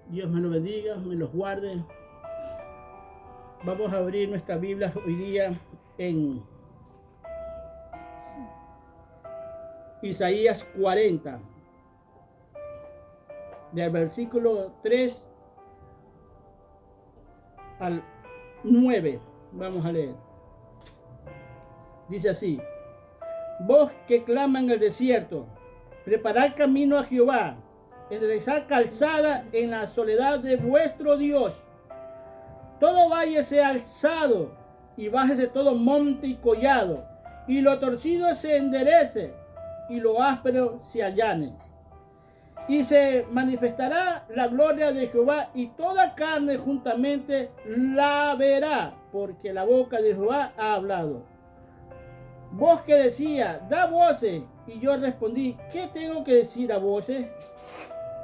Dios me lo bendiga, me los guarde. Vamos a abrir nuestra Biblia hoy día en Isaías 40, del versículo 3 al 9. Vamos a leer. Dice así: Voz que clama en el desierto, preparad camino a Jehová, enderezad calzada en la soledad de vuestro Dios. Todo valle sea alzado, y bájese todo monte y collado, y lo torcido se enderece, y lo áspero se allane. Y se manifestará la gloria de Jehová, y toda carne juntamente la verá, porque la boca de Jehová ha hablado. Voz que decía, da voces, y yo respondí, ¿qué tengo que decir a voces?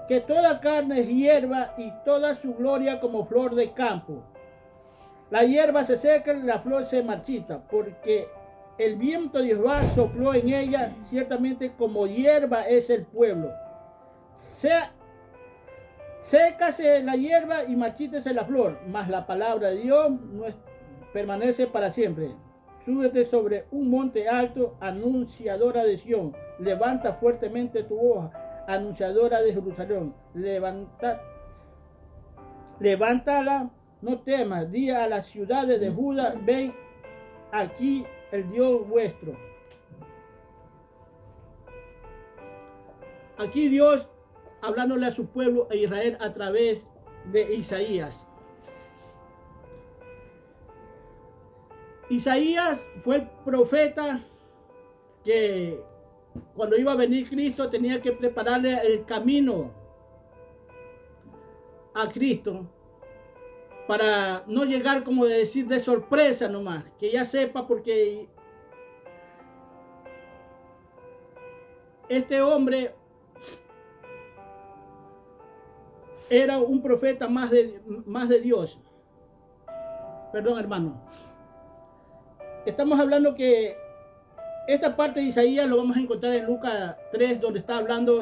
Que toda carne es hierba, y toda su gloria como flor de campo. La hierba se seca y la flor se marchita, porque el viento de Jehová sopló en ella, ciertamente como hierba es el pueblo. Sécase la hierba y marchítese la flor, mas la palabra de Dios no permanece para siempre. Súbete sobre un monte alto, anunciadora de Sión, levanta fuertemente tu hoja, anunciadora de Jerusalén, levántala. No temas, di a las ciudades de Judá, ven aquí el Dios vuestro. Aquí Dios hablándole a su pueblo e Israel a través de Isaías. Isaías fue el profeta que cuando iba a venir Cristo tenía que prepararle el camino a Cristo, para no llegar, como decir, de sorpresa nomás, que ya sepa, porque este hombre era un profeta más de Dios. Perdón, hermano. Estamos hablando que esta parte de Isaías lo vamos a encontrar en Lucas 3, donde está hablando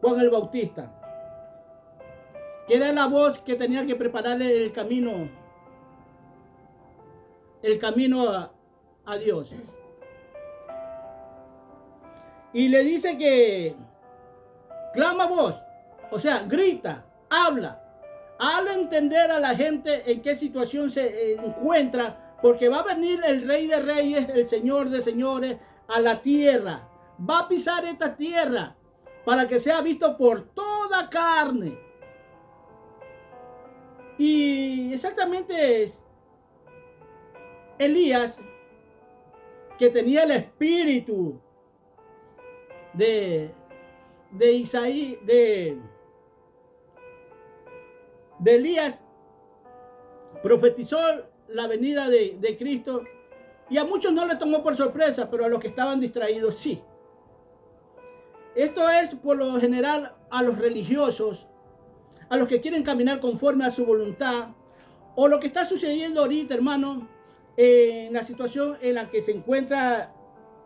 Juan el Bautista, que era la voz que tenía que prepararle el camino a Dios. Y le dice que clama voz, o sea, grita, habla a entender a la gente en qué situación se encuentra, porque va a venir el Rey de Reyes, el Señor de Señores, a la tierra. Va a pisar esta tierra para que sea visto por toda carne. Y exactamente es Elías, que tenía el espíritu de Isaías, de Elías, profetizó la venida de Cristo, y a muchos no le tomó por sorpresa, pero a los que estaban distraídos sí. Esto es por lo general a los religiosos, a los que quieren caminar conforme a su voluntad, o lo que está sucediendo ahorita, hermano, en la situación en la que se encuentra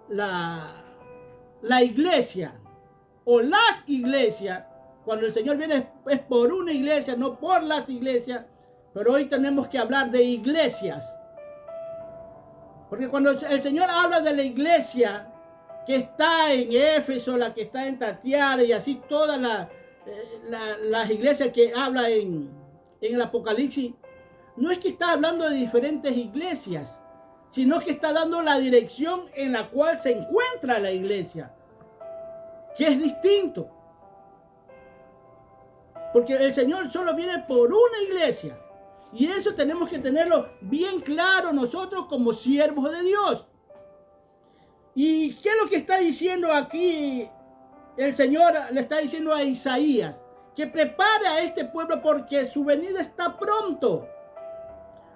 la iglesia o las iglesias. Cuando el Señor viene es por una iglesia, no por las iglesias. Pero hoy tenemos que hablar de iglesias, porque cuando el Señor habla de la iglesia que está en Éfeso, la que está en Tatiara, y así todas las iglesias que habla en el Apocalipsis, no es que está hablando de diferentes iglesias, sino que está dando la dirección en la cual se encuentra la iglesia, que es distinto. Porque el Señor solo viene por una iglesia. Y eso tenemos que tenerlo bien claro nosotros como siervos de Dios. ¿Y qué es lo que está diciendo aquí? El Señor le está diciendo a Isaías que prepare a este pueblo porque su venida está pronto.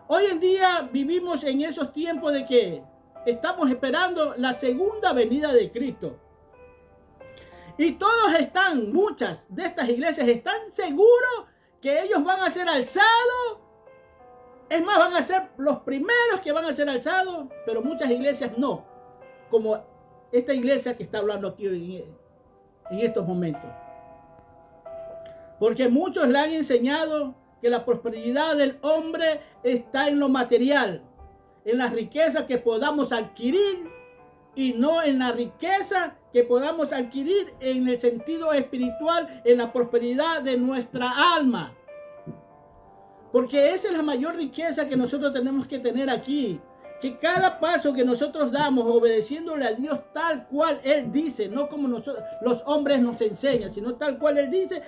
Hoy en día vivimos en esos tiempos de que estamos esperando la segunda venida de Cristo. Y muchas de estas iglesias están seguros que ellos van a ser alzados. Es más, van a ser los primeros que van a ser alzados, pero muchas iglesias no, como esta iglesia que está hablando aquí en estos momentos. Porque muchos le han enseñado que la prosperidad del hombre está en lo material, en las riquezas que podamos adquirir y no en la riqueza que podamos adquirir en el sentido espiritual, en la prosperidad de nuestra alma. Porque esa es la mayor riqueza que nosotros tenemos que tener aquí. Que cada paso que nosotros damos obedeciéndole a Dios tal cual Él dice, no como nosotros, los hombres nos enseñan, sino tal cual Él dice,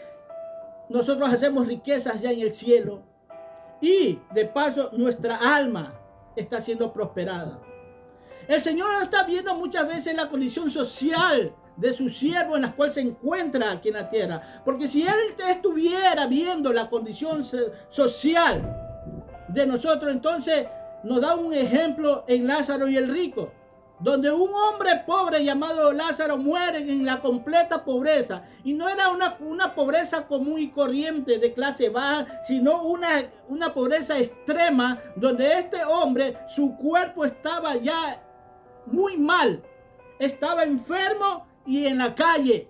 nosotros hacemos riquezas ya en el cielo. Y de paso nuestra alma está siendo prosperada. El Señor está viendo muchas veces la condición social de su siervo en la cual se encuentra aquí en la tierra. Porque si Él estuviera viendo la condición social de nosotros, entonces nos da un ejemplo en Lázaro y el rico, donde un hombre pobre llamado Lázaro muere en la completa pobreza. Y no era una pobreza común y corriente de clase baja, sino una pobreza extrema, donde este hombre, su cuerpo estaba ya muy mal, estaba enfermo y en la calle.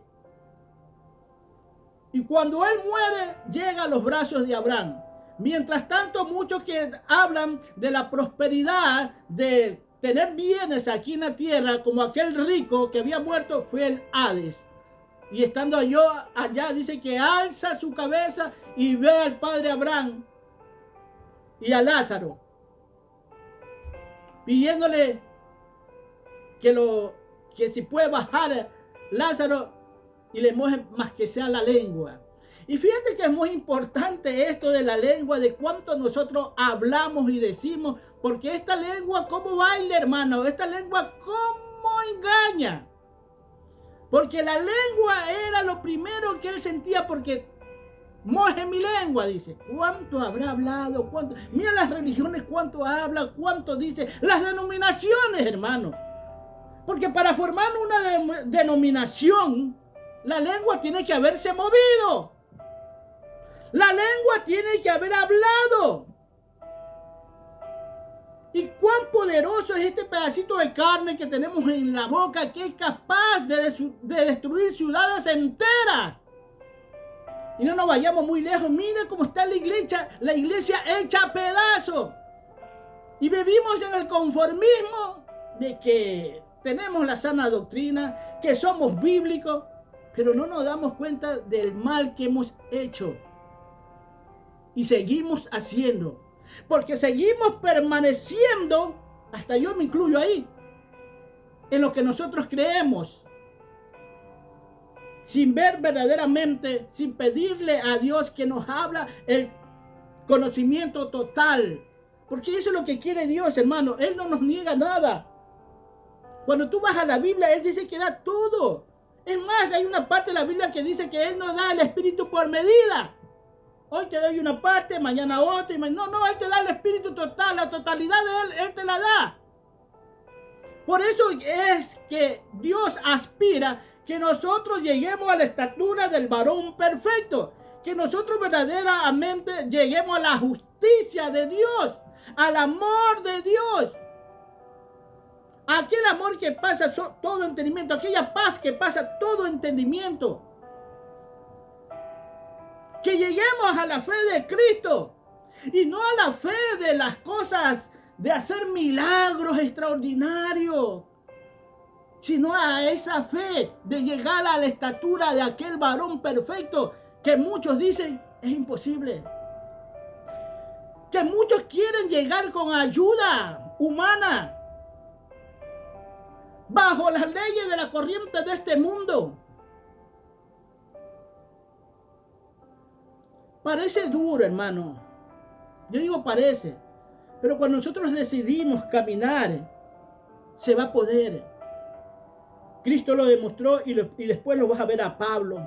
Y cuando él muere, llega a los brazos de Abraham. Mientras tanto, muchos que hablan de la prosperidad, de tener bienes aquí en la tierra, como aquel rico que había muerto, fue el Hades. Y estando allá, dice que alza su cabeza y ve al padre Abraham y a Lázaro, pidiéndole que si puede bajar Lázaro y le moje más que sea la lengua. Y fíjate que es muy importante esto de la lengua, de cuánto nosotros hablamos y decimos, porque esta lengua, ¿cómo baila, hermano? Esta lengua, ¿cómo engaña? Porque la lengua era lo primero que él sentía, porque moje mi lengua, dice. ¿Cuánto habrá hablado? ¿Cuánto? Mira las religiones, cuánto habla, cuánto dice. Las denominaciones, hermano. Porque para formar una denominación, la lengua tiene que haberse movido. La lengua tiene que haber hablado. Y cuán poderoso es este pedacito de carne que tenemos en la boca, que es capaz de destruir ciudades enteras. Y no nos vayamos muy lejos. Mira cómo está la iglesia hecha a pedazos. Y vivimos en el conformismo de que tenemos la sana doctrina, que somos bíblicos, pero no nos damos cuenta del mal que hemos hecho. Y seguimos haciendo, porque seguimos permaneciendo, hasta yo me incluyo ahí, en lo que nosotros creemos, sin ver verdaderamente, sin pedirle a Dios que nos habla el conocimiento total, porque eso es lo que quiere Dios, hermano. Él no nos niega nada. Cuando tú vas a la Biblia, Él dice que da todo. Es más, hay una parte de la Biblia que dice que Él nos da el Espíritu por medida. Hoy te doy una parte, mañana otra. No, Él te da el Espíritu total, la totalidad de Él te la da. Por eso es que Dios aspira que nosotros lleguemos a la estatura del varón perfecto. Que nosotros verdaderamente lleguemos a la justicia de Dios, al amor de Dios. Aquel amor que pasa todo entendimiento, aquella paz que pasa todo entendimiento. Que lleguemos a la fe de Cristo y no a la fe de las cosas de hacer milagros extraordinarios, sino a esa fe de llegar a la estatura de aquel varón perfecto que muchos dicen es imposible. Que muchos quieren llegar con ayuda humana, bajo las leyes de la corriente de este mundo. Parece duro, hermano. Yo digo parece. Pero cuando nosotros decidimos caminar, se va a poder. Cristo lo demostró y después lo vas a ver a Pablo.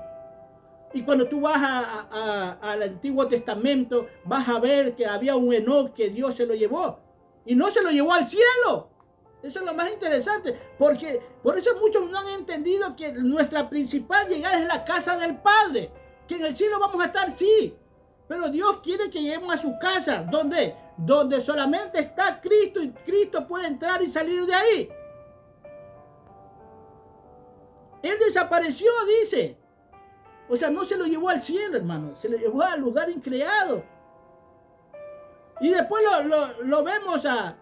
Y cuando tú vas al Antiguo Testamento, vas a ver que había un Enoc que Dios se lo llevó. Y no se lo llevó al cielo. Eso es lo más interesante. Porque por eso muchos no han entendido que nuestra principal llegada es la casa del Padre. Que en el cielo vamos a estar, sí. Pero Dios quiere que lleguemos a su casa. ¿Dónde? Donde solamente está Cristo y Cristo puede entrar y salir de ahí. Él desapareció, dice. O sea, no se lo llevó al cielo, hermano, se lo llevó al lugar increado. Y después lo vemos a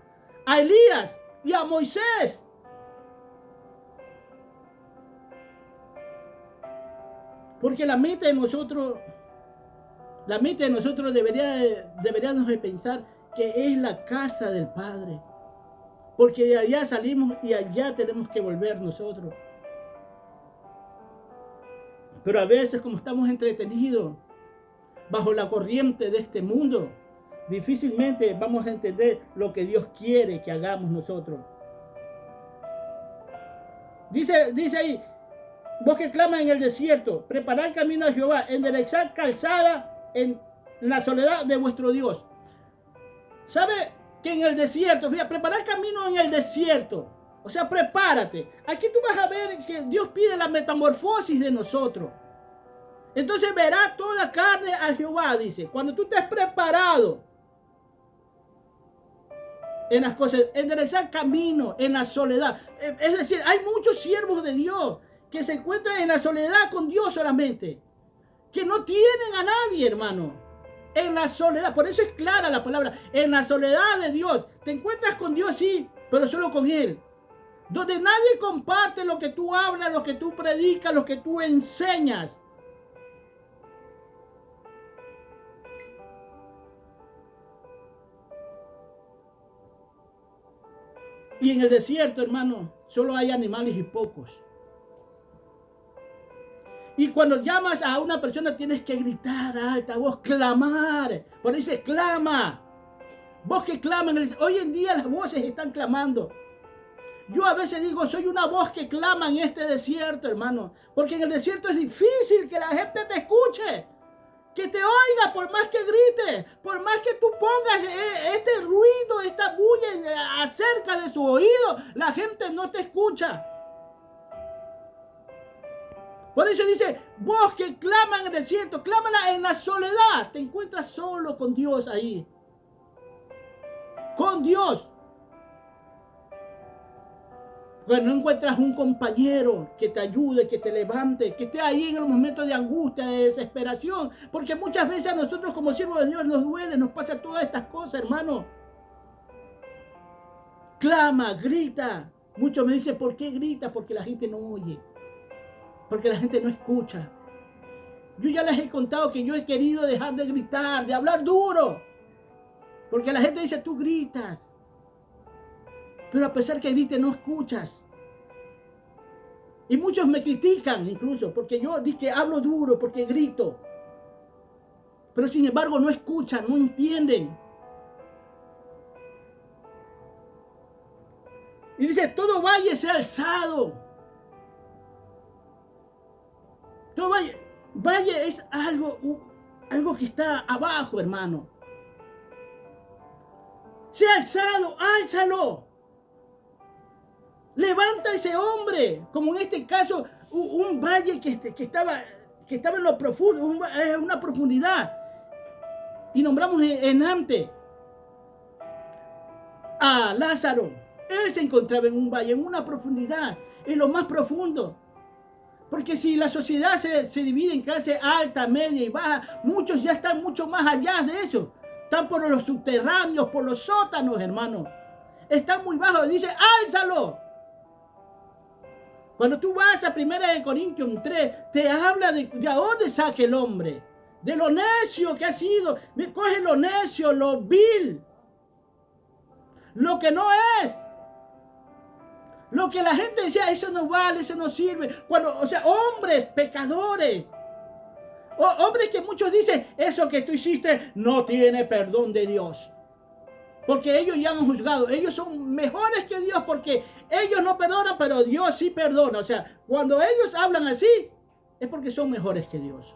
Elías y a Moisés. Porque la mente de nosotros deberíamos de pensar que es la casa del Padre. Porque de allá salimos y allá tenemos que volver nosotros. Pero a veces, como estamos entretenidos bajo la corriente de este mundo, difícilmente vamos a entender lo que Dios quiere que hagamos nosotros. Dice ahí, vos que clamas en el desierto, preparad camino a Jehová, enderezad calzada en la soledad de vuestro Dios. ¿Sabe que en el desierto, mira, preparar camino en el desierto? O sea, prepárate. Aquí tú vas a ver que Dios pide la metamorfosis de nosotros. Entonces verá toda carne a Jehová, dice. Cuando tú estés preparado en las cosas, enderezar camino en la soledad. Es decir, hay muchos siervos de Dios que se encuentran en la soledad con Dios solamente, que no tienen a nadie, hermano, en la soledad. Por eso es clara la palabra, en la soledad de Dios. Te encuentras con Dios, sí, pero solo con Él. Donde nadie comparte lo que tú hablas, lo que tú predicas, lo que tú enseñas. Y en el desierto, hermano, solo hay animales y pocos. Y cuando llamas a una persona tienes que gritar a alta voz, clamar. Por eso dice, clama. Voz que claman. Hoy en día las voces están clamando. Yo a veces digo, soy una voz que clama en este desierto, hermano. Porque en el desierto es difícil que la gente te escuche. Que te oiga por más que grite. Por más que tú pongas este ruido, esta bulla acerca de su oído. La gente no te escucha. Por eso dice, vos que clama en el desierto, clámala en la soledad. Te encuentras solo con Dios ahí. Con Dios. Cuando no encuentras un compañero que te ayude, que te levante, que esté ahí en el momento de angustia, de desesperación. Porque muchas veces a nosotros como siervos de Dios nos duele, nos pasa todas estas cosas, hermano. Clama, grita. Muchos me dicen, ¿por qué grita? Porque la gente no oye. Porque la gente no escucha. Yo ya les he contado que yo he querido dejar de gritar, de hablar duro. Porque la gente dice, tú gritas. Pero a pesar que grites, no escuchas. Y muchos me critican incluso, porque yo dije que hablo duro, porque grito. Pero sin embargo no escuchan, no entienden. Y dice, todo valle sea alzado. Todo valle es algo que está abajo, hermano. Sea alzado, álzalo. Levanta a ese hombre, como en este caso, un valle que estaba en lo profundo, una profundidad. Y nombramos en antes a Lázaro. Él se encontraba en un valle, en una profundidad, en lo más profundo. Porque si la sociedad se divide en clase alta, media y baja, muchos ya están mucho más allá de eso. Están por los subterráneos, por los sótanos, hermano. Están muy bajos. Dice, álzalo. Cuando tú vas a 1 Corintios 3, te habla de dónde saca el hombre. De lo necio que ha sido. Coge lo necio, lo vil. Lo que no es. Lo que la gente decía, eso no vale, eso no sirve. O sea, hombres pecadores. Hombres que muchos dicen, eso que tú hiciste no tiene perdón de Dios. Porque ellos ya han juzgado. Ellos son mejores que Dios porque ellos no perdonan, pero Dios sí perdona. O sea, cuando ellos hablan así, es porque son mejores que Dios.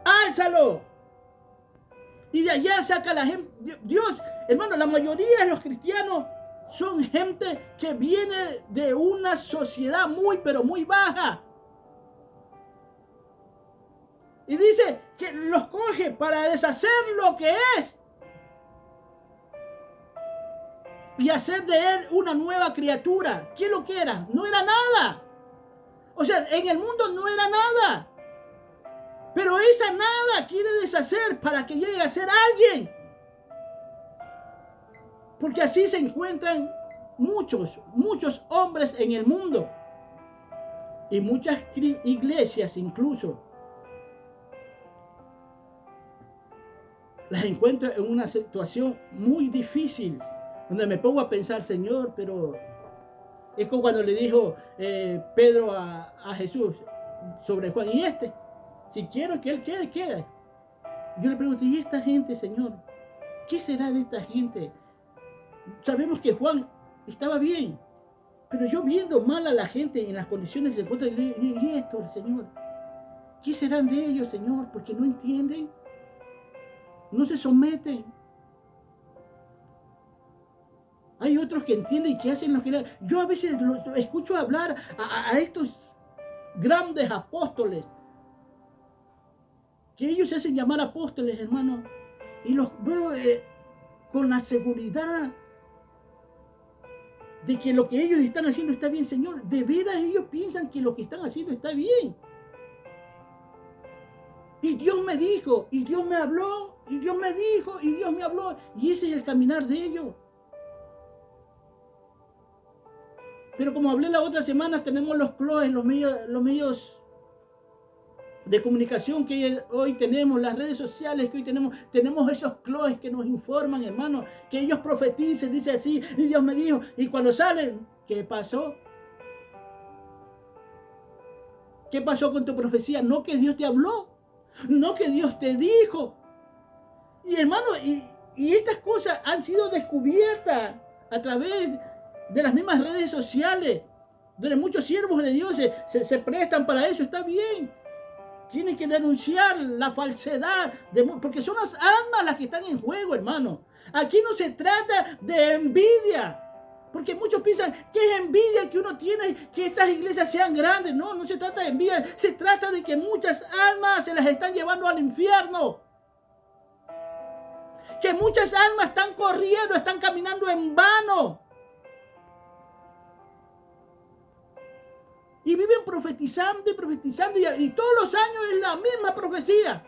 ¡Álzalo! Y de allá saca la gente. Dios, hermano, la mayoría de los cristianos son gente que viene de una sociedad muy, pero muy baja. Y dice que los coge para deshacer lo que es. y hacer de él una nueva criatura. ¿Qué es lo que era? No era nada. O sea, en el mundo no era nada. Pero esa nada quiere deshacer para que llegue a ser alguien. Porque así se encuentran muchos hombres en el mundo. Y muchas iglesias incluso. Las encuentro en una situación muy difícil. Donde me pongo a pensar, Señor, pero... Es como cuando le dijo Pedro a Jesús sobre Juan. Y si quiero que él quede, queda. Yo le pregunté, ¿y esta gente, Señor? ¿Qué será de esta gente? Sabemos que Juan estaba bien, pero yo viendo mal a la gente en las condiciones que se encuentran, y esto, Señor, ¿qué serán de ellos, Señor? Porque no entienden, no se someten. Hay otros que entienden y que hacen lo que... Yo a veces los escucho hablar a estos grandes apóstoles, que ellos se hacen llamar apóstoles, hermano, y los veo con la seguridad de que lo que ellos están haciendo está bien. Señor, de veras ellos piensan que lo que están haciendo está bien. Y Dios me dijo, y Dios me habló, y Dios me dijo, y Dios me habló, y ese es el caminar de ellos. Pero como hablé la otra semana, tenemos los clones, los medios de comunicación que hoy tenemos, las redes sociales que hoy tenemos esos clones que nos informan, hermano, que ellos profeticen, dice así, y Dios me dijo, y cuando salen, ¿qué pasó? ¿Qué pasó con tu profecía? No que Dios te habló, no que Dios te dijo. Y hermano, y estas cosas han sido descubiertas a través de las mismas redes sociales, donde muchos siervos de Dios se prestan para eso. Está bien. Tienen que denunciar la falsedad, porque son las almas las que están en juego, hermano. Aquí no se trata de envidia, porque muchos piensan que es envidia que uno tiene que estas iglesias sean grandes. No, no se trata de envidia, se trata de que muchas almas se las están llevando al infierno. Que muchas almas están corriendo, están caminando en vano. Y viven profetizando y profetizando, y todos los años es la misma profecía.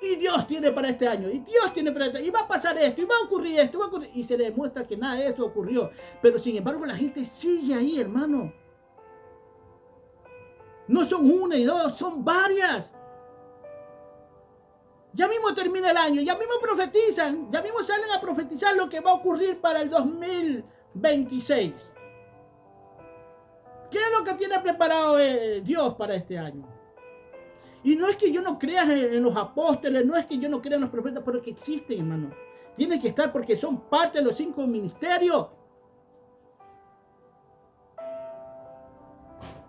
Y Dios tiene para este año, y Dios tiene para este año, y va a pasar esto, y va a ocurrir esto, y se le demuestra que nada de esto ocurrió. Pero sin embargo la gente sigue ahí, hermano. No son una y dos, son varias. Ya mismo termina el año, ya mismo profetizan, ya mismo salen a profetizar lo que va a ocurrir para el 2026. ¿Qué es lo que tiene preparado Dios para este año? Y no es que yo no crea en los apóstoles, no es que yo no crea en los profetas, pero que existen, hermano. Tienen que estar porque son parte de los 5 ministerios.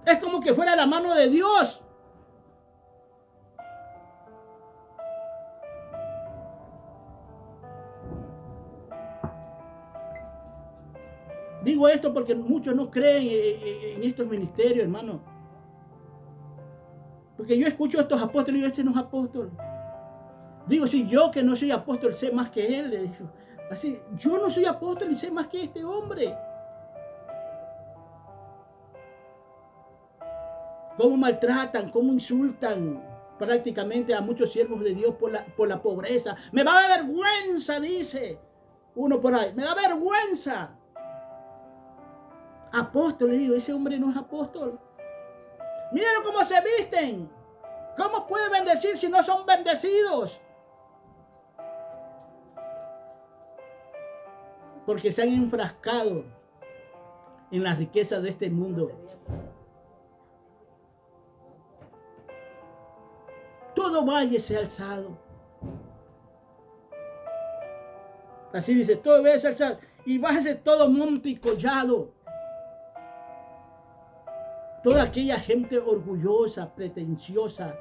Es como que fuera la mano de Dios. Digo esto porque muchos no creen en estos ministerios, hermano. Porque yo escucho a estos apóstoles y yo, este no es apóstol. Digo, si yo que no soy apóstol sé más que él, le digo. Así, yo no soy apóstol y sé más que este hombre. Cómo maltratan, cómo insultan prácticamente a muchos siervos de Dios por la pobreza. Me da vergüenza, dice uno por ahí. Me da vergüenza. Apóstol, le digo, ese hombre no es apóstol. Miren cómo se visten. ¿Cómo puede bendecir si no son bendecidos? Porque se han enfrascado en las riquezas de este mundo. Todo valle se ha alzado. Así dice, todo valle se ha alzado. Y bájese todo monte y collado. Toda aquella gente orgullosa, pretenciosa,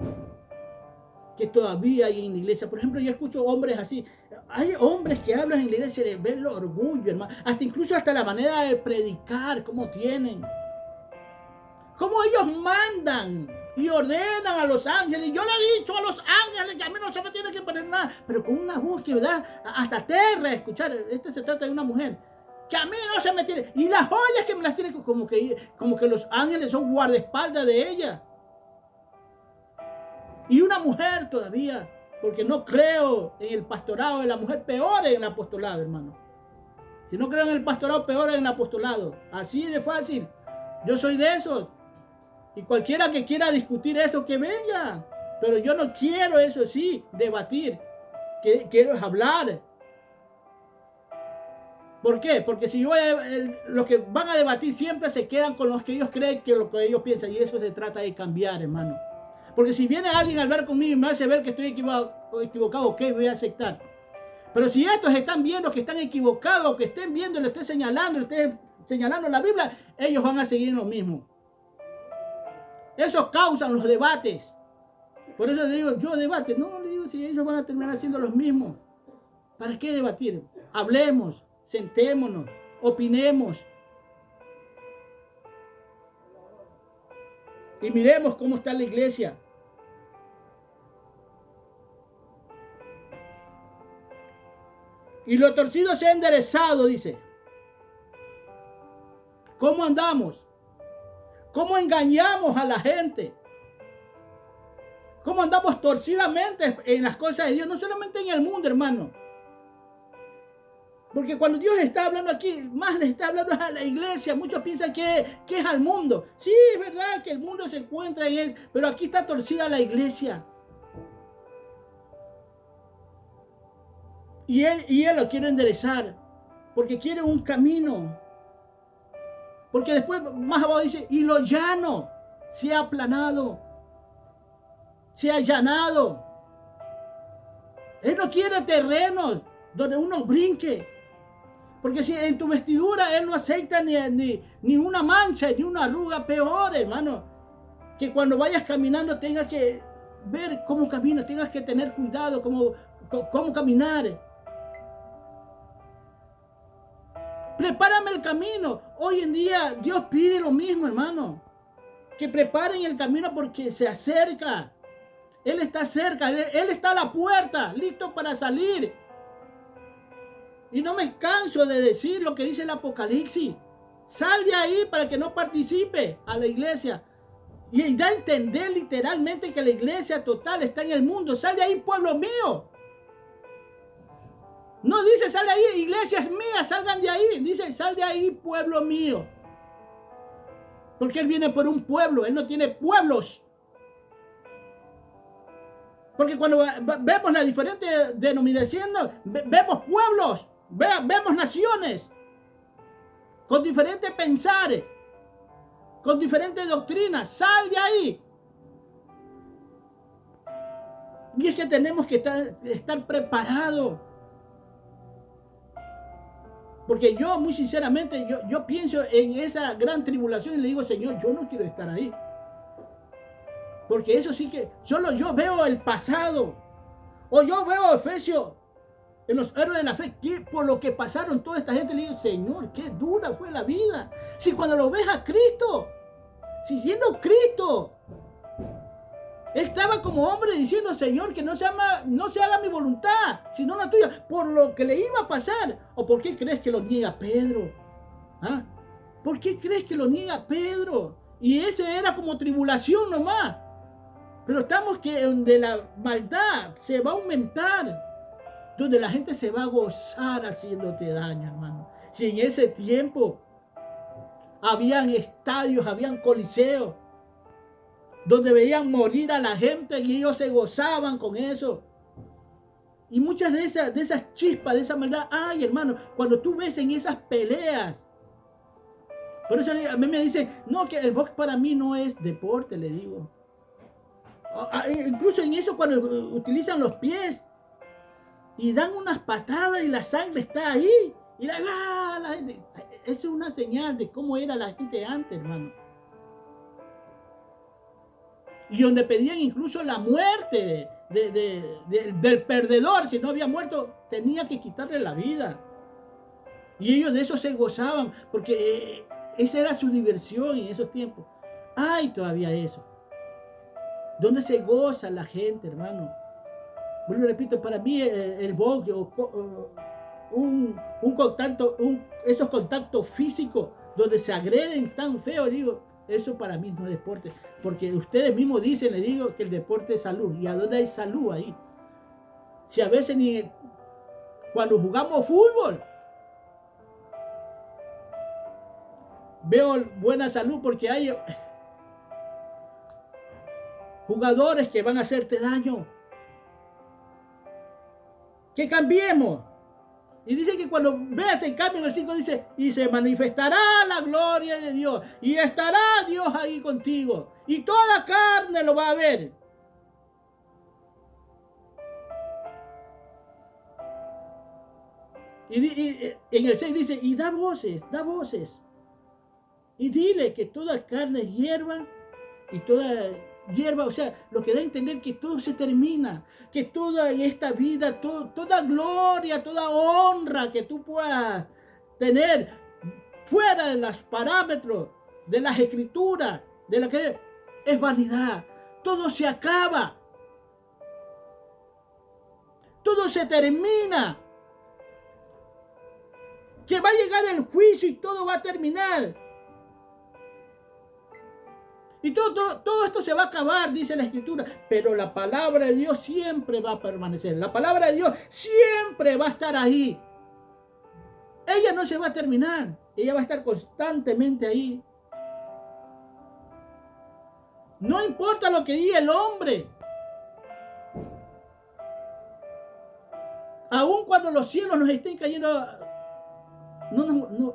que todavía hay en la iglesia. Por ejemplo, yo escucho hombres así. Hay hombres que hablan en la iglesia y les ven el orgullo, hermano. Hasta la manera de predicar, cómo tienen. Cómo ellos mandan y ordenan a los ángeles. Yo le he dicho a los ángeles que a mí no se me tiene que poner nada, pero con una voz que da hasta terra escuchar. Este se trata de una mujer que a mí no se me tiene, y las joyas que me las tiene, como que los ángeles son guardaespaldas de ella. Y una mujer todavía, porque no creo en el pastorado de la mujer, peor en el apostolado, hermano. Si no creo en el pastorado, peor en el apostolado. Así de fácil. Yo soy de esos. Y cualquiera que quiera discutir esto, que venga. Pero yo no quiero, eso sí, debatir. Quiero hablar. ¿Por qué? Porque si los que van a debatir siempre se quedan con los que ellos creen que lo que ellos piensan. Y eso se trata de cambiar, hermano. Porque si viene alguien a hablar conmigo y me hace ver que estoy equivocado, ok, voy a aceptar. Pero si estos están viendo que están equivocados, que estén viendo, le estén señalando la Biblia, ellos van a seguir lo mismo. Eso causan los debates. Por eso le digo, yo debate. No, le digo, si ellos van a terminar haciendo los mismos. ¿Para qué debatir? Hablemos, sentémonos, opinemos. Y miremos cómo está la iglesia. Y lo torcido se ha enderezado, dice. ¿Cómo andamos? ¿Cómo engañamos a la gente? ¿Cómo andamos torcidamente en las cosas de Dios? No solamente en el mundo, hermano. Porque cuando Dios está hablando aquí, más le está hablando a la iglesia. Muchos piensan que es al mundo. Sí, es verdad que el mundo se encuentra en él, pero aquí está torcida la iglesia. Y él lo quiere enderezar, porque quiere un camino. Porque después, más abajo dice, y lo llano se ha aplanado, se ha allanado. Él no quiere terrenos donde uno brinque. Porque si en tu vestidura Él no acepta ni una mancha, ni una arruga, peor, hermano. Que cuando vayas caminando tengas que ver cómo caminas, tengas que tener cuidado cómo caminar. Prepárame el camino. Hoy en día Dios pide lo mismo, hermano. Que preparen el camino porque se acerca. Él está cerca, Él está a la puerta, listo para salir. Y no me canso de decir lo que dice el Apocalipsis. Sal de ahí para que no participe a la iglesia. Y da a entender literalmente que la iglesia total está en el mundo. Sal de ahí, pueblo mío. No dice sal de ahí, iglesias mías, salgan de ahí. Dice sal de ahí, pueblo mío. Porque Él viene por un pueblo, Él no tiene pueblos. Porque cuando vemos las diferentes denominaciones, vemos pueblos, vemos naciones, con diferentes pensares, con diferentes doctrinas. Sal de ahí. Y es que tenemos que estar preparados. Porque yo, muy sinceramente, yo pienso en esa gran tribulación y le digo, Señor, yo no quiero estar ahí. Porque eso sí que solo yo veo el pasado. O yo veo Efesios en los héroes de la fe, que por lo que pasaron toda esta gente, le digo, Señor, qué dura fue la vida. Si cuando lo ves a Cristo, si siendo Cristo, Él estaba como hombre diciendo, Señor, que no se haga mi voluntad, sino la tuya, por lo que le iba a pasar. ¿O por qué crees que lo niega Pedro? ¿Ah? ¿Por qué crees que lo niega Pedro? Y ese era como tribulación nomás. Pero estamos que donde la maldad se va a aumentar, donde la gente se va a gozar haciéndote daño, hermano. Si en ese tiempo habían estadios, habían coliseos, donde veían morir a la gente y ellos se gozaban con eso. Y muchas de esas chispas, de esa maldad, ay, hermano, cuando tú ves en esas peleas. Por eso a mí me dicen, no, que el box para mí no es deporte, le digo. Incluso en eso cuando utilizan los pies y dan unas patadas y la sangre está ahí. Y la gente, eso es una señal de cómo era la gente antes, hermano. Y donde pedían incluso la muerte del perdedor. Si no había muerto, tenía que quitarle la vida. Y ellos de eso se gozaban, porque esa era su diversión en esos tiempos. Hay todavía eso. donde se goza la gente, hermano. Bueno, repito, para mí el box esos contactos físicos donde se agreden tan feo, digo, eso para mí no es deporte, porque ustedes mismos dicen, le digo, que el deporte es salud. ¿Y a dónde hay salud ahí? Si a veces ni cuando jugamos fútbol veo buena salud, porque hay jugadores que van a hacerte daño. Que cambiemos. Y dice que cuando veas el cambio en el 5 dice, y se manifestará la gloria de Dios, y estará Dios ahí contigo, y toda carne lo va a ver. Y en el 6 dice, y da voces, y dile que toda carne es hierba, y toda hierba, o sea, lo que da a entender que todo se termina, que toda esta vida, toda gloria, toda honra que tú puedas tener fuera de los parámetros de las escrituras, de la que es vanidad. Todo se acaba, todo se termina, que va a llegar el juicio y todo va a terminar. Y todo esto se va a acabar, dice la Escritura, pero la palabra de Dios siempre va a permanecer. La palabra de Dios siempre va a estar ahí. Ella no se va a terminar, ella va a estar constantemente ahí. No importa lo que diga el hombre. Aun cuando los cielos nos estén cayendo,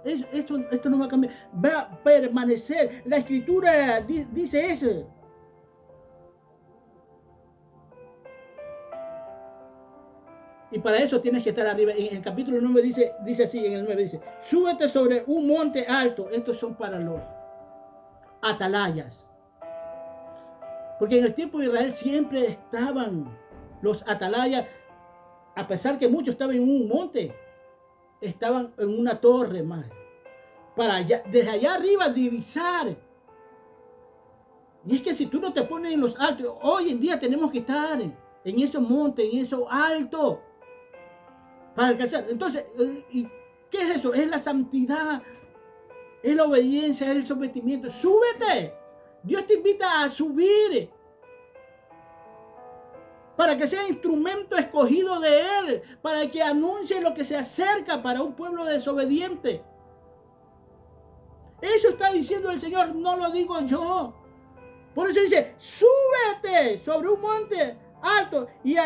esto no va a cambiar, va a permanecer. La Escritura dice eso. Y para eso tienes que estar arriba. En el capítulo 9 dice así, en el 9 dice, súbete sobre un monte alto. Estos son para los atalayas. Porque en el tiempo de Israel siempre estaban los atalayas, a pesar que muchos estaban en un monte, estaban en una torre más, para allá, desde allá arriba divisar. Y es que si tú no te pones en los altos, hoy en día tenemos que estar en esos montes, en esos altos, para alcanzar. Entonces, ¿y qué es eso? Es la santidad, es la obediencia, es el sometimiento. Súbete. Dios te invita a subir para que sea instrumento escogido de Él, para que anuncie lo que se acerca para un pueblo desobediente. Eso está diciendo el Señor, no lo digo yo. Por eso dice, súbete sobre un monte alto y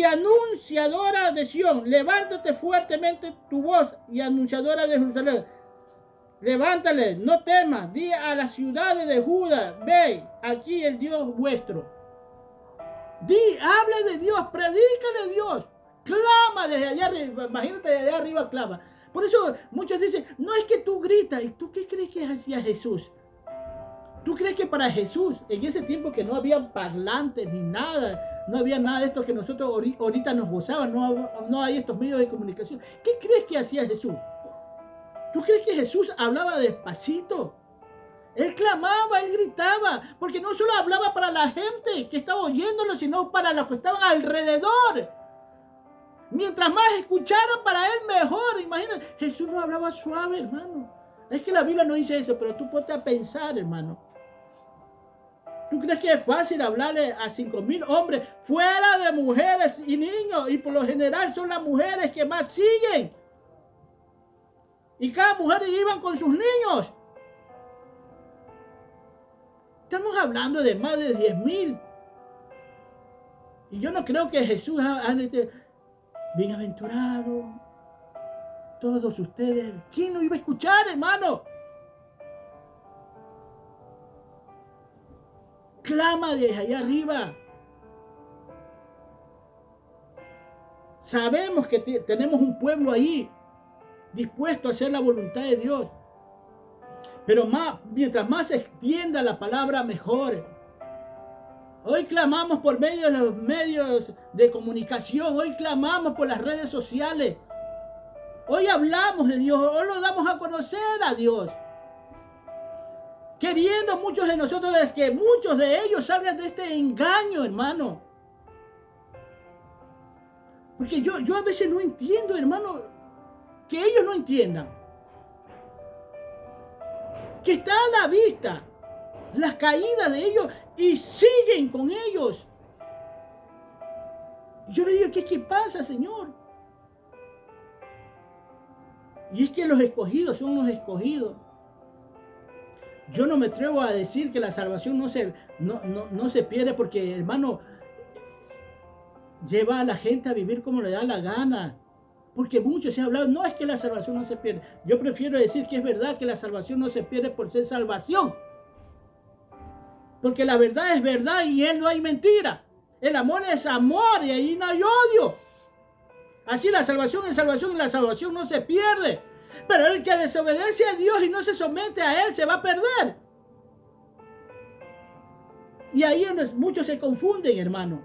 anunciadora de Sión, levántate fuertemente tu voz y anunciadora de Jerusalén. Levántale, no temas, di a las ciudades de Judá, ve, aquí el Dios vuestro. Hable de Dios, predícale de Dios, clama desde allá arriba, imagínate desde allá arriba clama. Por eso muchos dicen, no es que tú gritas, ¿y tú qué crees que hacía Jesús? ¿Tú crees que para Jesús, en ese tiempo que no había parlantes ni nada, no había nada de esto que nosotros ahorita nos gozaban, no hay estos medios de comunicación, ¿qué crees que hacía Jesús? ¿Tú crees que Jesús hablaba despacito? Él clamaba, él gritaba, porque no solo hablaba para la gente que estaba oyéndolo, sino para los que estaban alrededor. Mientras más escucharan para él, mejor. Imagínate, Jesús no hablaba suave, hermano. Es que la Biblia no dice eso, pero tú ponte a pensar, hermano. ¿Tú crees que es fácil hablarle a 5,000 hombres fuera de mujeres y niños? Y por lo general son las mujeres que más siguen. Y cada mujer iban con sus niños. Estamos hablando de más de 10,000. Y yo no creo que Jesús bienaventurado todos ustedes. ¿Quién lo iba a escuchar, hermano? Clama desde allá arriba. Sabemos que tenemos un pueblo ahí dispuesto a hacer la voluntad de Dios. Pero mientras más se extienda la palabra, mejor. Hoy clamamos por medio de los medios de comunicación. Hoy clamamos por las redes sociales. Hoy hablamos de Dios. Hoy lo damos a conocer a Dios. Queriendo muchos de nosotros que muchos de ellos salgan de este engaño, hermano. Porque yo a veces no entiendo, hermano, que ellos no entiendan. Que está a la vista las caídas de ellos y siguen con ellos. Yo le digo, ¿qué pasa, Señor? Y es que los escogidos son los escogidos. Yo no me atrevo a decir que la salvación no se pierde porque, hermano, lleva a la gente a vivir como le da la gana. Porque mucho se ha hablado, no es que la salvación no se pierde. Yo prefiero decir que es verdad que la salvación no se pierde por ser salvación. Porque la verdad es verdad y en él no hay mentira. El amor es amor y ahí no hay odio. Así la salvación es salvación y la salvación no se pierde. Pero el que desobedece a Dios y no se somete a Él se va a perder. Y ahí muchos se confunden, hermano.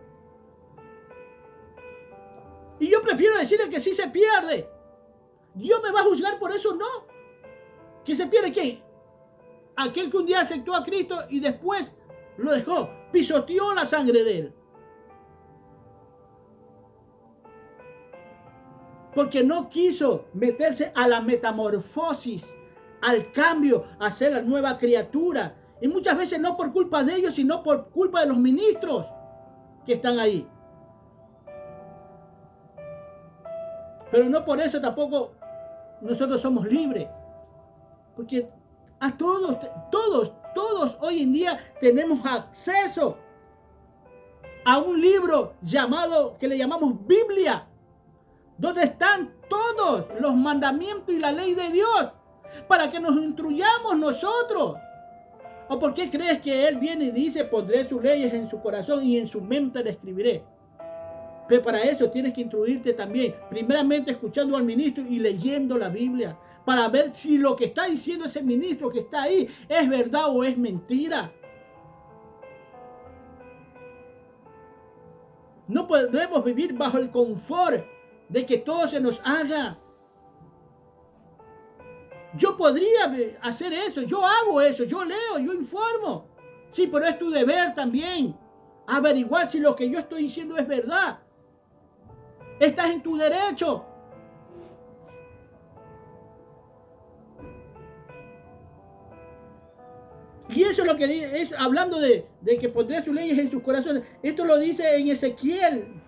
Y yo prefiero decirle que sí se pierde. ¿Dios me va a juzgar por eso? No. ¿Que se pierde quién? Aquel que un día aceptó a Cristo y después lo dejó, pisoteó la sangre de Él. Porque no quiso meterse a la metamorfosis, al cambio, a ser la nueva criatura. Y muchas veces no por culpa de ellos, sino por culpa de los ministros que están ahí. Pero no por eso tampoco nosotros somos libres. Porque a todos hoy en día tenemos acceso a un libro que le llamamos Biblia, donde están todos los mandamientos y la ley de Dios, para que nos instruyamos nosotros. ¿O por qué crees que Él viene y dice, pondré sus leyes en su corazón y en su mente le escribiré? Pero para eso tienes que instruirte también, primeramente escuchando al ministro y leyendo la Biblia, para ver si lo que está diciendo ese ministro que está ahí es verdad o es mentira. No podemos vivir bajo el confort de que todo se nos haga. Yo podría hacer eso, yo hago eso, yo leo, yo informo. Sí, pero es tu deber también averiguar si lo que yo estoy diciendo es verdad. Estás en tu derecho. Y eso es lo que es hablando de que pondré sus leyes en sus corazones. Esto lo dice en Ezequiel.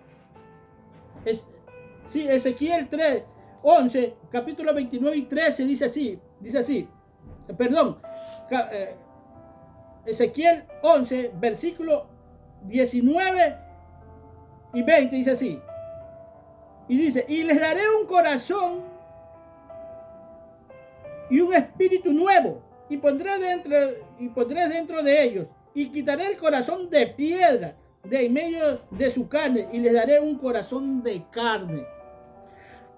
Ezequiel 3, 11, capítulo 29 y 13 dice así. Perdón. Ezequiel 11, versículo 19 y 20 dice así. Y dice, y les daré un corazón y un espíritu nuevo, y pondré dentro de ellos, y quitaré el corazón de piedra de en medio de su carne, y les daré un corazón de carne,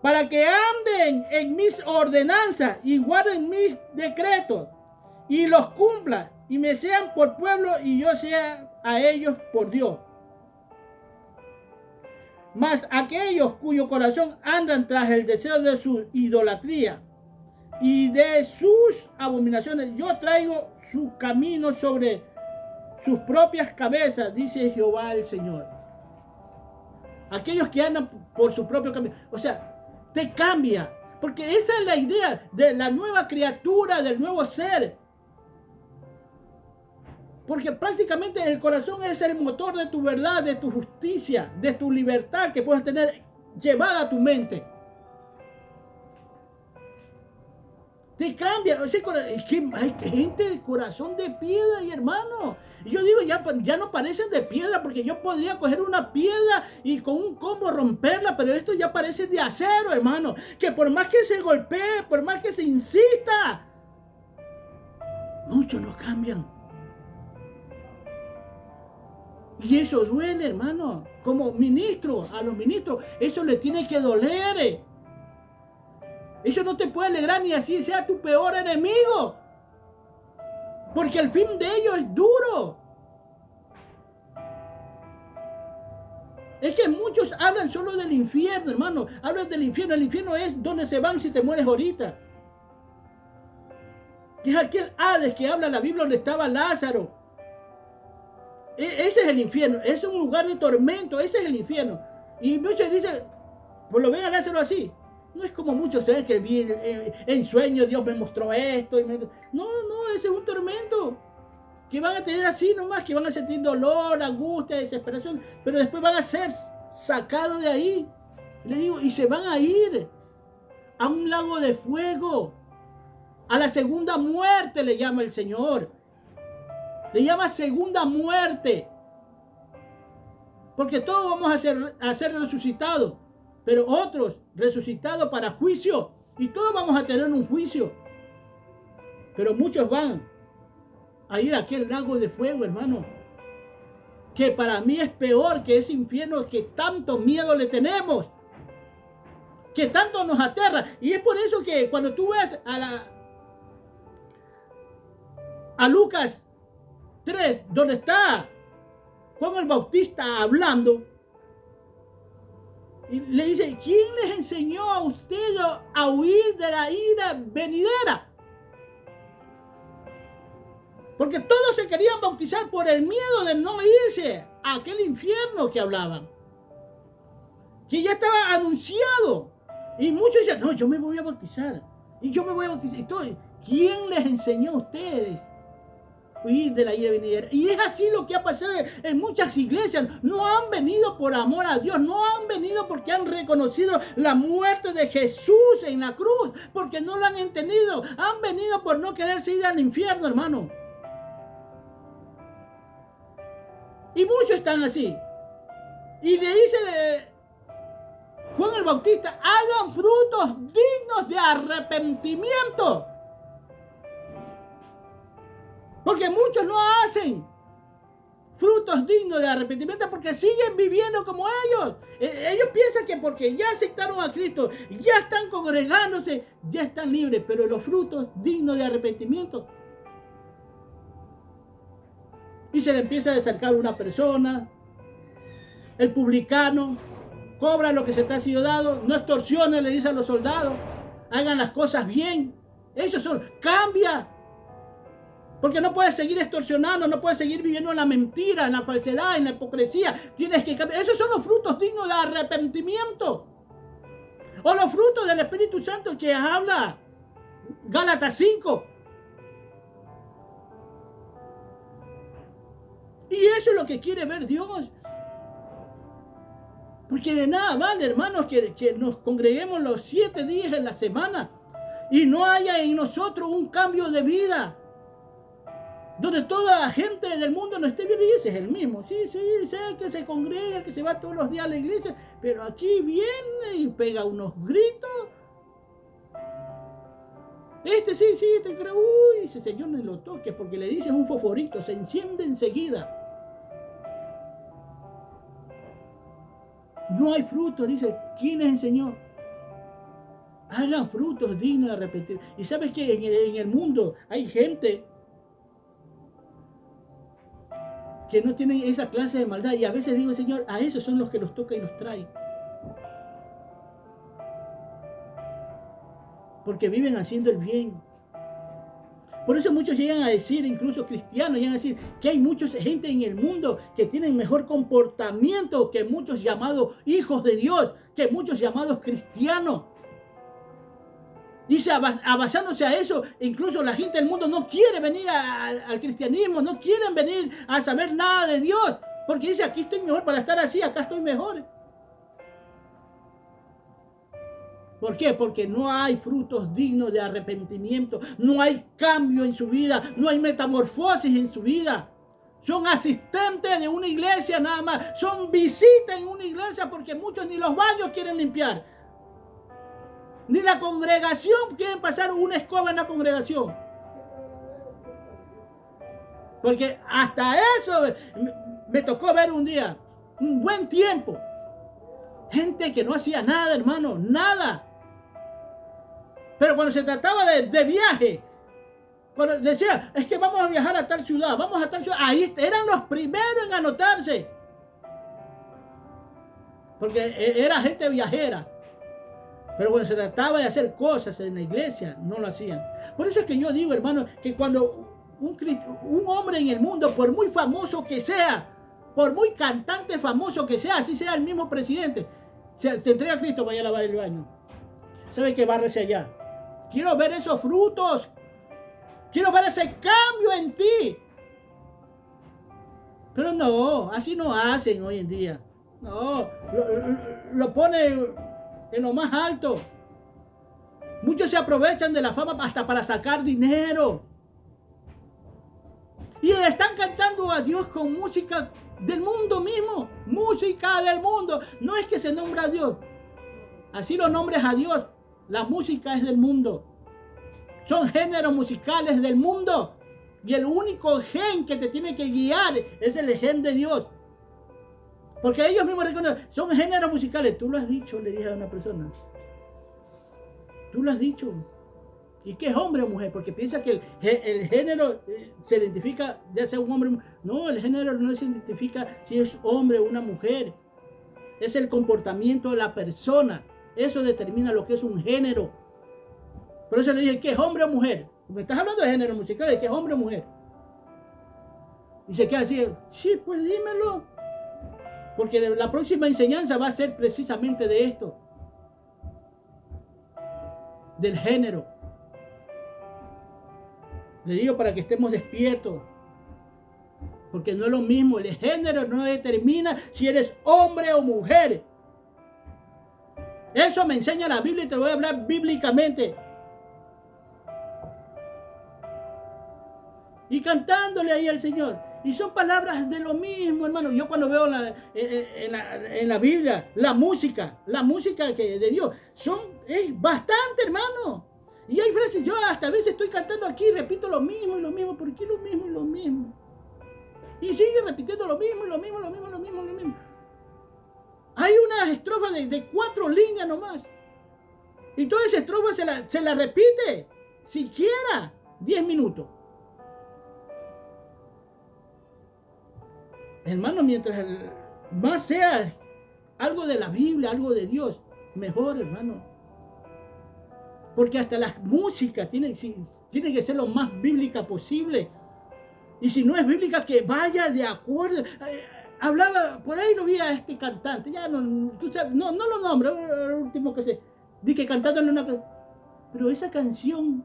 para que anden en mis ordenanzas y guarden mis decretos, y los cumplan, y me sean por pueblo, y yo sea a ellos por Dios. Mas aquellos cuyo corazón andan tras el deseo de su idolatría y de sus abominaciones, yo traigo su camino sobre sus propias cabezas, dice Jehová el Señor. Aquellos que andan por su propio camino, o sea, te cambia, porque esa es la idea de la nueva criatura, del nuevo ser. Porque prácticamente el corazón es el motor de tu verdad, de tu justicia, de tu libertad que puedes tener llevada a tu mente. Te cambia. Es que hay gente de corazón de piedra, y hermano. Y yo digo, ya no parecen de piedra, porque yo podría coger una piedra y con un combo romperla, pero esto ya parece de acero, hermano. Que por más que se golpee, por más que se insista, muchos no cambian. Y eso duele, hermano. Como ministro, a los ministros, eso le tiene que doler. Eso no te puede alegrar ni así sea tu peor enemigo. Porque el fin de ellos es duro. Es que muchos hablan solo del infierno, hermano. Hablan del infierno. El infierno es donde se van si te mueres ahorita. Es aquel Hades que habla la Biblia donde estaba Lázaro. Ese es el infierno. Es un lugar de tormento. Ese es el infierno. Y muchos dicen, pues lo ven a Lázaro así. No es como muchos saben que vi en sueño Dios me mostró esto. No, ese es un tormento. Que van a tener así nomás, que van a sentir dolor, angustia, desesperación. Pero después van a ser sacados de ahí. Le digo, y se van a ir a un lago de fuego. A la segunda muerte le llama el Señor. Le llama segunda muerte. Porque todos vamos a ser resucitados. Pero otros resucitados para juicio. Y todos vamos a tener un juicio. Pero muchos van a ir a aquel lago de fuego, hermano. Que para mí es peor que ese infierno que tanto miedo le tenemos. Que tanto nos aterra. Y es por eso que cuando tú ves a Lucas 3, donde está Juan el Bautista hablando, y le dice, ¿quién les enseñó a ustedes a huir de la ira venidera? Porque todos se querían bautizar por el miedo de no irse a aquel infierno que hablaban, que ya estaba anunciado. Y muchos decían, no, yo me voy a bautizar. Y yo me voy a bautizar. Y todo. ¿Quién les enseñó a ustedes huir de la ira venidera? Y es así lo que ha pasado en muchas iglesias. No han venido por amor a Dios. No han venido porque han reconocido la muerte de Jesús en la cruz. Porque no lo han entendido. Han venido por no quererse ir al infierno, hermano. Y muchos están así. Y le dice Juan el Bautista, hagan frutos dignos de arrepentimiento. Porque muchos no hacen frutos dignos de arrepentimiento porque siguen viviendo como ellos. Ellos piensan que porque ya aceptaron a Cristo, ya están congregándose, ya están libres. Pero los frutos dignos de arrepentimiento. Y se le empieza a acercar una persona, el publicano, cobra lo que se te ha sido dado, no extorsione, le dice a los soldados, hagan las cosas bien. Esos son, cambia. Porque no puedes seguir extorsionando, no puedes seguir viviendo en la mentira, en la falsedad, en la hipocresía. Tienes que cambiar. Esos son los frutos dignos de arrepentimiento. O los frutos del Espíritu Santo que habla Gálatas 5. Y eso es lo que quiere ver Dios. Porque de nada vale, hermanos, que nos congreguemos los 7 días en la semana y no haya en nosotros un cambio de vida. Donde toda la gente del mundo no esté bien y ese es el mismo. Sí, sé que se congrega, que se va todos los días a la iglesia, pero aquí viene y pega unos gritos. Sí, te creo. Uy, ese señor no lo toque porque le dices un fosforito, se enciende enseguida. No hay fruto, dice, ¿quién les enseñó? Hagan frutos dignos de arrepentir. Y sabes que en el mundo hay gente que no tienen esa clase de maldad. Y a veces digo, Señor, a esos son los que los toca y los trae. Porque viven haciendo el bien. Por eso muchos llegan a decir, incluso cristianos, llegan a decir que hay mucha gente en el mundo que tienen mejor comportamiento que muchos llamados hijos de Dios, que muchos llamados cristianos. Y basándose a eso, incluso la gente del mundo no quiere venir al cristianismo, no quieren venir a saber nada de Dios, porque dice, aquí estoy mejor para estar así, acá estoy mejor. ¿Por qué? Porque no hay frutos dignos de arrepentimiento, no hay cambio en su vida, no hay metamorfosis en su vida. Son asistentes de una iglesia nada más, son visitas en una iglesia porque muchos ni los baños quieren limpiar. Ni la congregación quieren pasar una escoba en la congregación. Porque hasta eso me tocó ver un día, un buen tiempo. Gente que no hacía nada, hermano, nada. Pero cuando se trataba de viaje, cuando decía, es que vamos a viajar a tal ciudad, vamos a tal ciudad, ahí eran los primeros en anotarse. Porque era gente viajera. Pero cuando se trataba de hacer cosas en la iglesia, no lo hacían. Por eso es que yo digo, hermano, que cuando un hombre en el mundo, por muy famoso que sea, por muy cantante famoso que sea, así sea el mismo presidente, se entrega a Cristo para ir a lavar el baño. ¿Sabe qué? Bárrese allá. Quiero ver esos frutos. Quiero ver ese cambio en ti. Pero no, así no hacen hoy en día. No, lo pone en lo más alto. Muchos se aprovechan de la fama hasta para sacar dinero. Y están cantando a Dios con música del mundo mismo. Música del mundo. No es que se nombra a Dios. Así lo nombres a Dios. La música es del mundo. Son géneros musicales del mundo. Y el único gen que te tiene que guiar es el gen de Dios. Porque ellos mismos reconocen, son géneros musicales. Tú lo has dicho, le dije a una persona. Tú lo has dicho. ¿Y qué es hombre o mujer? Porque piensa que el género se identifica, ya sea un hombre o mujer. No, el género no se identifica si es hombre o una mujer. Es el comportamiento de la persona. Eso determina lo que es un género. Por eso le dije, ¿qué es hombre o mujer? Me estás hablando de género musical, ¿qué es hombre o mujer? Y se queda así, sí, pues dímelo. Porque la próxima enseñanza va a ser precisamente de esto. Del género. Le digo para que estemos despiertos. Porque no es lo mismo. El género no determina si eres hombre o mujer. Eso me enseña la Biblia y te voy a hablar bíblicamente. Y cantándole ahí al Señor. Y son palabras de lo mismo, hermano. Yo cuando veo en la Biblia la música que de Dios, es bastante, hermano. Y hay frases, yo hasta a veces estoy cantando aquí y repito lo mismo y lo mismo. ¿Por qué lo mismo y lo mismo? Y sigue repitiendo lo mismo y lo mismo, lo mismo, lo mismo, lo mismo. Hay una estrofa de 4 líneas nomás. Y toda esa estrofa se la repite siquiera 10 minutos. Hermano, mientras más sea algo de la Biblia, algo de Dios, mejor, hermano. Porque hasta la música tiene que ser lo más bíblica posible. Y si no es bíblica, que vaya de acuerdo. Hablaba, por ahí lo vi a este cantante, ya no, tú sabes, no lo nombro, el último que sé. Di que cantando en una. Pero esa canción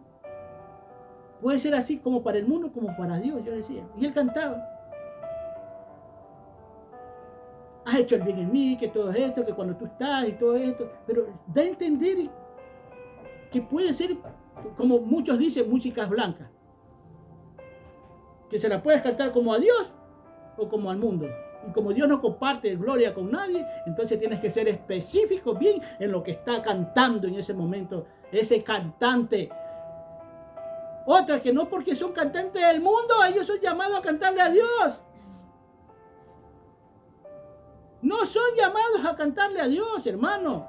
puede ser así como para el mundo, como para Dios, yo decía. Y él cantaba. Has hecho el bien en mí, que todo esto, que cuando tú estás y todo esto. Pero da a entender que puede ser, como muchos dicen, músicas blancas. Que se la puedes cantar como a Dios o como al mundo. Y como Dios no comparte gloria con nadie, entonces tienes que ser específico bien en lo que está cantando en ese momento ese cantante. Otra, que no porque son cantantes del mundo, ellos son llamados a cantarle a Dios. No son llamados a cantarle a Dios, hermano.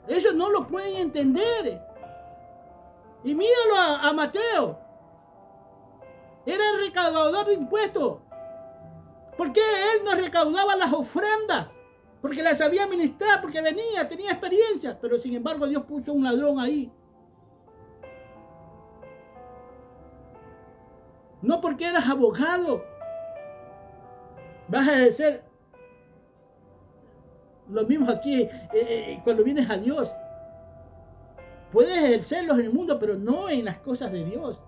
Ellos no lo pueden entender. Y míralo a Mateo. Era el recaudador de impuestos. ¿Por qué él no recaudaba las ofrendas? Porque las sabía administrar, porque tenía experiencia. Pero sin embargo Dios puso un ladrón ahí. No porque eras abogado vas a ejercer lo mismo aquí cuando vienes a Dios. Puedes ejercerlos en el mundo, pero no en las cosas de Dios.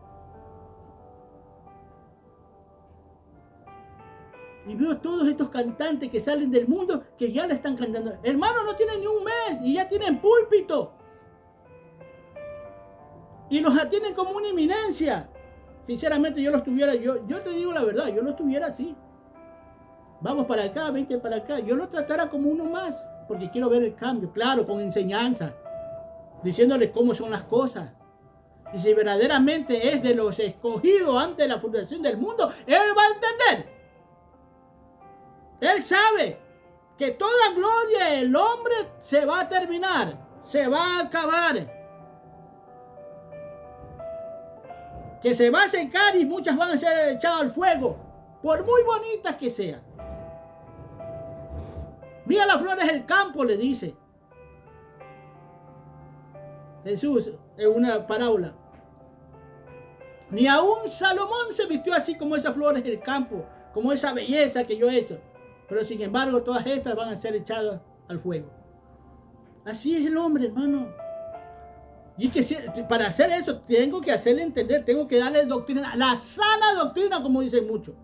Y veo todos estos cantantes que salen del mundo que ya le están cantando. Hermano, no tienen ni un mes y ya tienen púlpito. Y los atienden como una eminencia. Sinceramente yo te digo la verdad, yo lo estuviera así. Vamos para acá, vente para acá. Yo lo tratara como uno más, porque quiero ver el cambio. Claro, con enseñanza, diciéndoles cómo son las cosas. Y si verdaderamente es de los escogidos antes de la fundación del mundo, él va a entender. Él sabe que toda gloria del hombre se va a terminar, se va a acabar. Que se va a secar y muchas van a ser echadas al fuego, por muy bonitas que sean. Mira las flores del campo, le dice. Jesús en una parábola. Ni aún Salomón se vistió así como esas flores del campo, como esa belleza que yo he hecho. Pero sin embargo, todas estas van a ser echadas al fuego. Así es el hombre, hermano. Y que para hacer eso, tengo que hacerle entender, tengo que darle doctrina, la sana doctrina, como dicen muchos.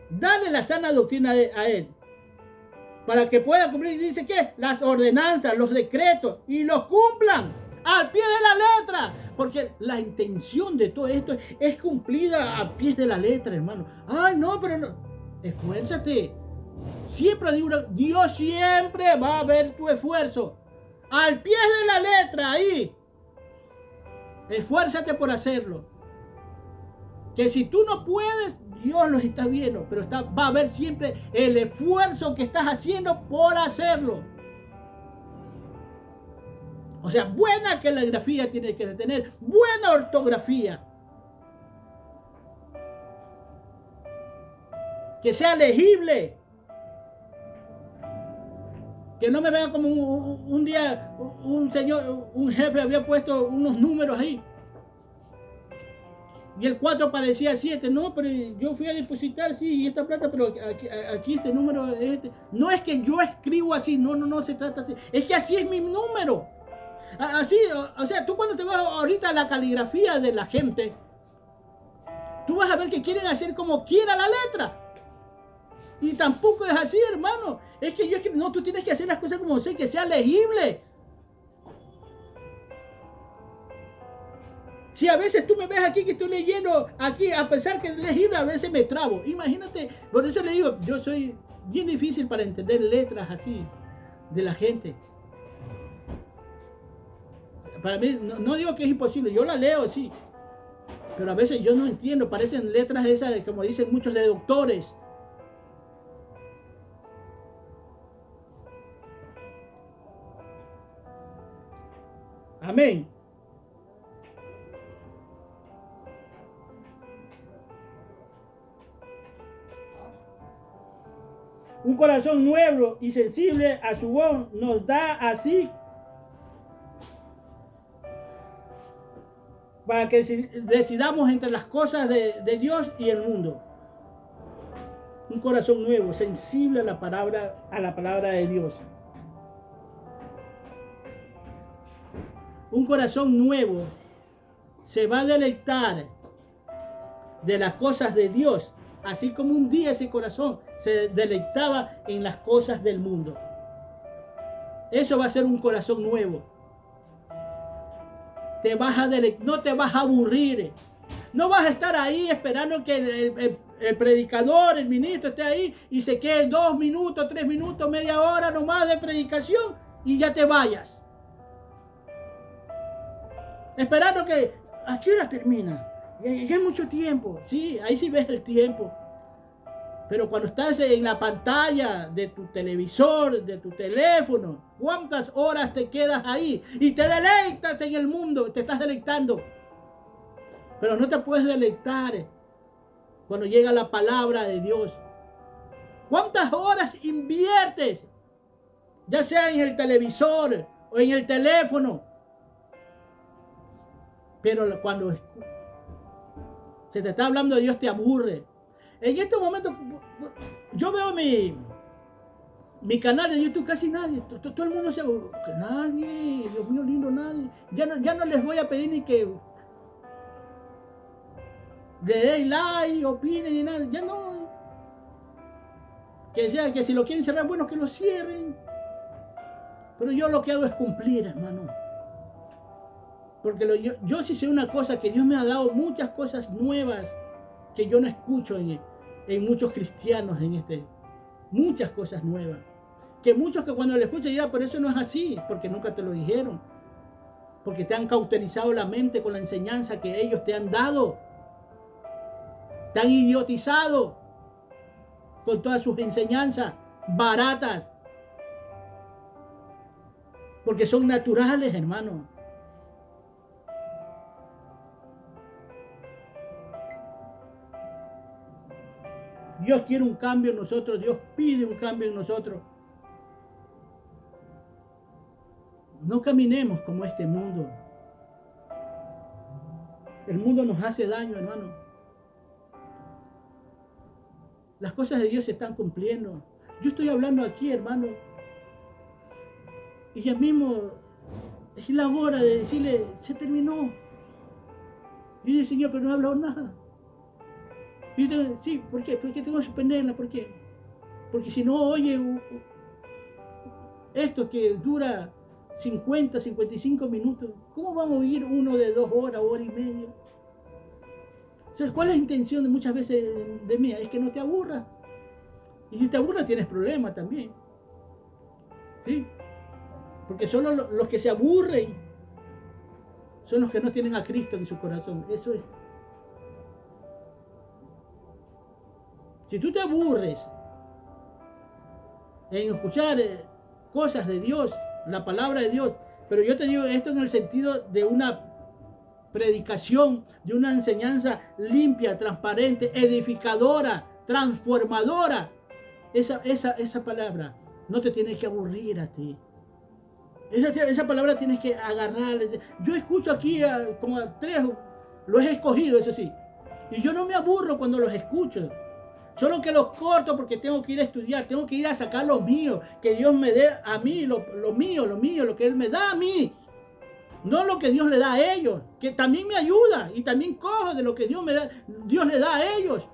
Dale la sana doctrina a él, para que pueda cumplir, dice que las ordenanzas, los decretos, y los cumplan al pie de la letra, porque la intención de todo esto es cumplida al pie de la letra, hermano. Ay, no, pero no, esfuérzate. Siempre digo, Dios siempre va a ver tu esfuerzo al pie de la letra, ahí. Esfuérzate por hacerlo. Que si tú no puedes, Dios los está viendo, pero va a ver siempre el esfuerzo que estás haciendo por hacerlo. O sea, buena caligrafía tienes que tener, buena ortografía. Que sea legible. Que no me vea como un día un señor, un jefe había puesto unos números ahí. Y el 4 parecía 7. No, pero yo fui a depositar, sí, y esta plata, pero aquí este número es este. No es que yo escribo así, no se trata así. Es que así es mi número. Así, o sea, tú cuando te vas ahorita a la caligrafía de la gente, tú vas a ver que quieren hacer como quiera la letra. Y tampoco es así, hermano. Es que yo escribo, no, tú tienes que hacer las cosas como sé, que sea legible. Si a veces tú me ves aquí que estoy leyendo aquí, a pesar que es legible, a veces me trabo. Imagínate, por eso le digo, yo soy bien difícil para entender letras así de la gente. Para mí, no digo que es imposible, yo la leo, sí. Pero a veces yo no entiendo, parecen letras esas, como dicen muchos, de doctores. Amén. Un corazón nuevo y sensible a su voz nos da así para que decidamos entre las cosas de Dios y el mundo. Un corazón nuevo, sensible a la palabra de Dios. Un corazón nuevo se va a deleitar de las cosas de Dios, así como un día ese corazón se deleitaba en las cosas del mundo. Eso va a ser un corazón nuevo. Te vas a no te vas a aburrir. No vas a estar ahí esperando que el predicador, el ministro esté ahí y se quede 2 minutos, 3 minutos, media hora nomás de predicación y ya te vayas. Esperando que, ¿a qué hora termina? Ya es mucho tiempo. Sí, ahí sí ves el tiempo. Pero cuando estás en la pantalla de tu televisor, de tu teléfono, ¿cuántas horas te quedas ahí? Y te deleitas en el mundo, te estás deleitando. Pero no te puedes deleitar cuando llega la palabra de Dios. ¿Cuántas horas inviertes? Ya sea en el televisor o en el teléfono. Pero cuando se te está hablando de Dios te aburre. En este momento yo veo mi canal de YouTube, casi nadie, todo el mundo se que nadie, Dios mío lindo, nadie. Ya no les voy a pedir ni que le den like, opinen ni nada, ya no. Que sea que si lo quieren cerrar, bueno, que lo cierren. Pero yo lo que hago es cumplir, hermano. Porque yo sí sé una cosa, que Dios me ha dado muchas cosas nuevas que yo no escucho en muchos cristianos muchas cosas nuevas. Que muchos que cuando le escuchan dirán, pero eso no es así, porque nunca te lo dijeron. Porque te han cauterizado la mente con la enseñanza que ellos te han dado. Te han idiotizado con todas sus enseñanzas baratas. Porque son naturales, hermano. Dios quiere un cambio en nosotros, Dios pide un cambio en nosotros. No caminemos como este mundo. El mundo nos hace daño, hermano. Las cosas de Dios se están cumpliendo. Yo estoy hablando aquí, hermano, y ya mismo es la hora de decirle, se terminó. Y dice, Señor, pero no he hablado nada. Y yo tengo, sí, ¿por qué? ¿Por qué tengo que suspenderla? ¿Por qué? Porque si no oye esto que dura 50, 55 minutos, ¿cómo vamos a oír uno de 2 horas, hora y media? O sea, ¿cuál es la intención de muchas veces de mí? Es que no te aburras. Y si te aburras tienes problemas también. ¿Sí? Porque solo los que se aburren son los que no tienen a Cristo en su corazón. Eso es. Si tú te aburres en escuchar cosas de Dios, la palabra de Dios, pero yo te digo esto en el sentido de una predicación, de una enseñanza limpia, transparente, edificadora, transformadora, esa palabra no te tiene que aburrir a ti. Esa palabra tienes que agarrar. Yo escucho aquí como a 3, los he escogido, eso sí. Y yo no me aburro cuando los escucho. Solo que los corto porque tengo que ir a estudiar, tengo que ir a sacar lo mío, que Dios me dé a mí, lo mío, lo que Él me da a mí. No lo que Dios le da a ellos, que también me ayuda y también cojo de lo que Dios le da a ellos.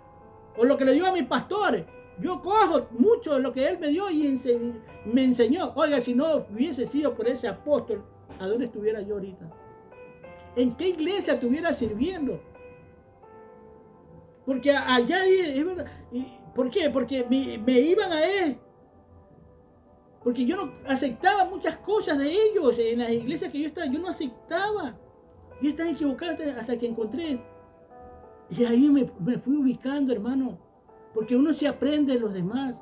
O lo que le dio a mis pastores. Yo cojo mucho de lo que Él me dio y me enseñó. Oiga, si no hubiese sido por ese apóstol, ¿a dónde estuviera yo ahorita? ¿En qué iglesia estuviera sirviendo? Porque allá, es verdad. ¿Por qué? Porque me iban a Él. Porque yo no aceptaba muchas cosas de ellos. En las iglesias que yo estaba, yo no aceptaba. Yo estaba equivocado hasta que encontré. Y ahí me fui ubicando, hermano. Porque uno se aprende de los demás.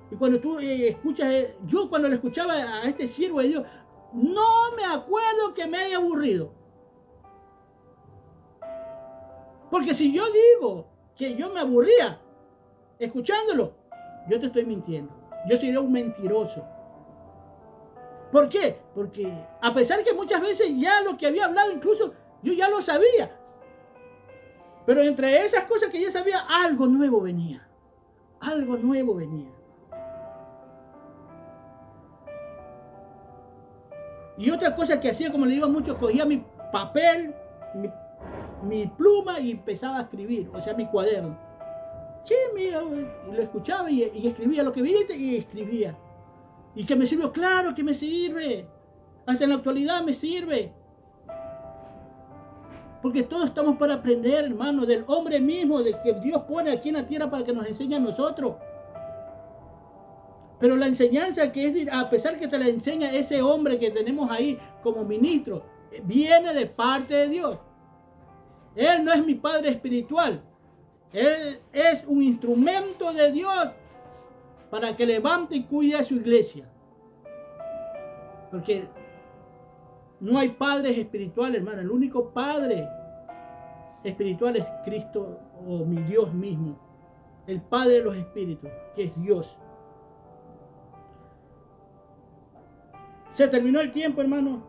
Y cuando tú escuchas, yo cuando le escuchaba a este siervo de Dios, no me acuerdo que me haya aburrido. Porque si yo digo que yo me aburría escuchándolo, yo te estoy mintiendo. Yo sería un mentiroso. ¿Por qué? Porque a pesar que muchas veces ya lo que había hablado, incluso yo ya lo sabía. Pero entre esas cosas que ya sabía, algo nuevo venía. Algo nuevo venía. Y otra cosa que hacía, como le digo mucho, cogía mi papel, mi pluma y empezaba a escribir, o sea, mi cuaderno. Sí, mira, y lo escuchaba y escribía lo que viste y escribía. ¿Y que me sirvió? Claro que me sirve. Hasta en la actualidad me sirve. Porque todos estamos para aprender, hermano, del hombre mismo, de que Dios pone aquí en la tierra para que nos enseñe a nosotros. Pero la enseñanza que es, a pesar que te la enseña ese hombre que tenemos ahí como ministro, viene de parte de Dios. Él no es mi padre espiritual. Él es un instrumento de Dios para que levante y cuide a su iglesia. Porque no hay padres espirituales, hermano. El único padre espiritual es Cristo o mi Dios mismo. El Padre de los espíritus, que es Dios. Se terminó el tiempo, hermano.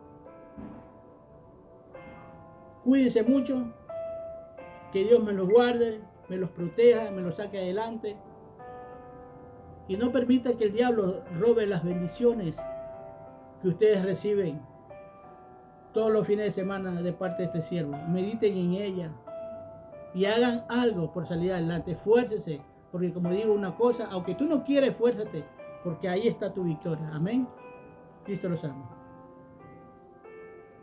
Cuídense mucho. Que Dios me los guarde, me los proteja, me los saque adelante. Y no permita que el diablo robe las bendiciones que ustedes reciben todos los fines de semana de parte de este siervo. Mediten en ella y hagan algo por salir adelante. Esfuércese, porque como digo una cosa, aunque tú no quieres, esfuérzate, porque ahí está tu victoria. Amén. Cristo los ama.